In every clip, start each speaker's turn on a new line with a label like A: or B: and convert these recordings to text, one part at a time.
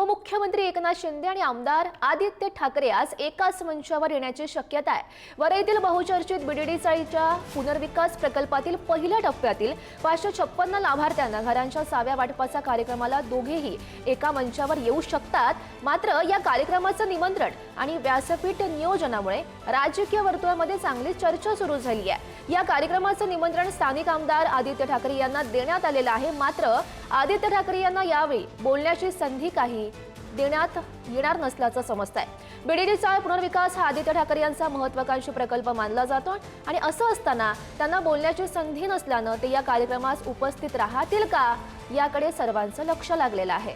A: उपमुख्यमंत्री एकनाथ शिंदे आणि आमदार आदित्य ठाकरे आज एकाच मंचावर येण्याची शक्यता आहे। वरईतील बहुचर्चित बीडीडी चाळीच्या पुनर्विकास प्रकल्पातील पहिल्या टप्प्यातील 556 लाभार्थ्यांना घरांच्या साव्या वाटपाचा कार्यक्रमाला दोघेही एका मंचावर येऊ शकतात। मात्र या कार्यक्रमाचं निमंत्रण आणि व्यासपीठ नियोजनामुळे राजकीय वर्तुळामध्ये चांगली चर्चा सुरू झाली आहे। या कार्यक्रमाचं निमंत्रण स्थानिक आमदार आदित्य ठाकरे यांना देण्यात आलेलं आहे। मात्र आदित्य ठाकरे यांना यावेळी बोलण्याची संधी काही देण्यात येणार नसल्याचं समजतंय। बीडीडी चाळ पुनर्विकास हा आदित्य ठाकरे यांचा महत्त्वाकांक्षी प्रकल्प मानला जातो आणि असं असताना त्यांना बोलण्याची संधी नसल्यानं ते या कार्यक्रमास उपस्थित राहतील का याकडे सर्वांचं लक्ष लागलेलं आहे।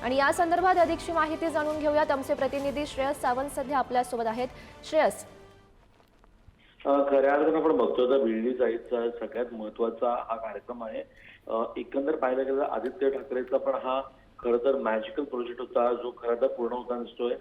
A: आणि या संदर्भात अधिकची माहिती जाणून घेऊयात। आमचे प्रतिनिधी श्रेयस सावंत सध्या आपल्या सोबत आहेत। श्रेयस,
B: खऱ्या अर्थानं आपण बघतो तर बीडीडी चाळीचा सगळ्यात महत्त्वाचा हा कार्यक्रम आहे। एकंदर पाहिलं गेलं आदित्य ठाकरेचा पण हा खरं तर मॅजिकल प्रोजेक्ट होता जो खरं तर पूर्ण होताना दिसतोय।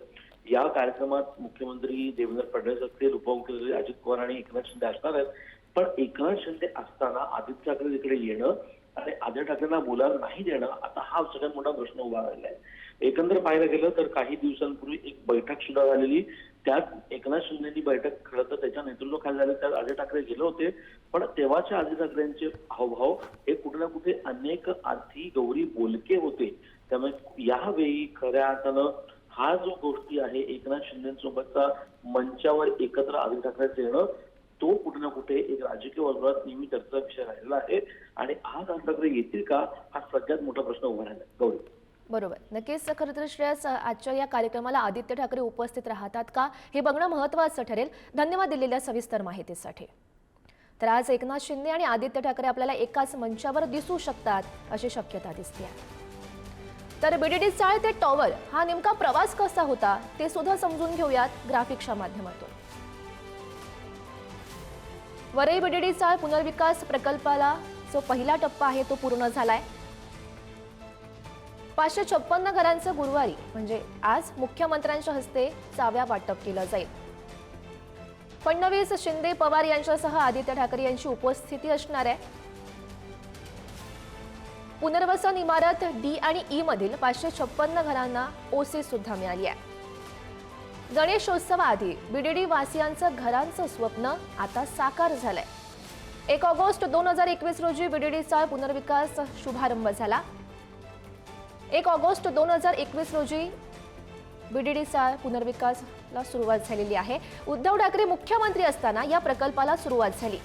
B: या कार्यक्रमात मुख्यमंत्री देवेंद्र फडणवीस असतील, उपमुख्यमंत्री अजित पवार आणि एकनाथ शिंदे असणार आहेत। पण एकनाथ शिंदे असताना आदित्य ठाकरे तिकडे येणं आणि आदित्य ठाकरेंना बोलायला नाही देणं, आता हा सगळ्यात मोठा प्रश्न उभा राहिला आहे। एकंदर पाहिलं गेलं तर काही दिवसांपूर्वी एक बैठक सुद्धा झालेली, त्यात एकनाथ शिंदेची बैठक खरं तर त्याच्या नेतृत्वाखाली झाली, त्यात आदित्य ठाकरे गेले होते। पण तेव्हाच्या आदित्य ठाकरेंचे हावभाव हे कुठे ना कुठे अनेक अर्थी गौरी बोलके होते। त्यामुळे यावेळी खऱ्या अर्थानं हा जो गोष्टी आहे एकनाथ शिंदेसोबतचा मंचावर एकत्र आदित्य ठाकरेंचं येणं, तो कुठे ना कुठे एक राजकीय वर्तुळात नेहमी चर्चा विषय राहिलेला आहे। आणि आज आदित्य ठाकरे येतील का हा सगळ्यात मोठा प्रश्न उभा राहिला गौरी।
A: बरोबर, नक्कीच। खरं तर श्रेयस, आजच्या या कार्यक्रमाला आदित्य ठाकरे उपस्थित राहतात का हे बघणं महत्त्वाचं ठरेल। धन्यवाद दिलेल्या सविस्तर माहितीसाठी। तर आज एकनाथ शिंदे आणि आदित्य ठाकरे आपल्याला एकाच मंचावर दिसू शकतात अशी शक्यता दिसते। तर बीडीडी चाळ ते टॉवर हा नेमका प्रवास कसा होता ते सुद्धा समजून घेऊयात ग्राफिक्सच्या माध्यमातून। वरई बीडीडी चाळ पुनर्विकास प्रकल्पाला जो पहिला टप्पा आहे तो पूर्ण झालाय। 556 घरांचं गुरुवारी म्हणजे आज मुख्यमंत्र्यांच्या हस्ते चाव्या वाटप केलं जाईल। फडणवीस, शिंदे, पवार यांच्यासह आदित्य ठाकरे यांची उपस्थिती असणार आहे। पुनर्वसन इमारत डी आणि ई मधील 556 घरांना ओसी सुद्धा मिळाली आहे। गणेशोत्सवाआधी बीडीडी वासियांचं घरांचं स्वप्न आता साकार झालंय। 1 ऑगस्ट 2021 रोजी बीडीडी चाळ पुनर्विकास शुभारंभ झाला। 1 ऑगस्ट 2021 रोजी बीडीडी चाळ पुनर्विकासला सुरुवात झालेली आहे। उद्धव ठाकरे मुख्यमंत्री असताना या प्रकल्पाला सुरुवात झाली।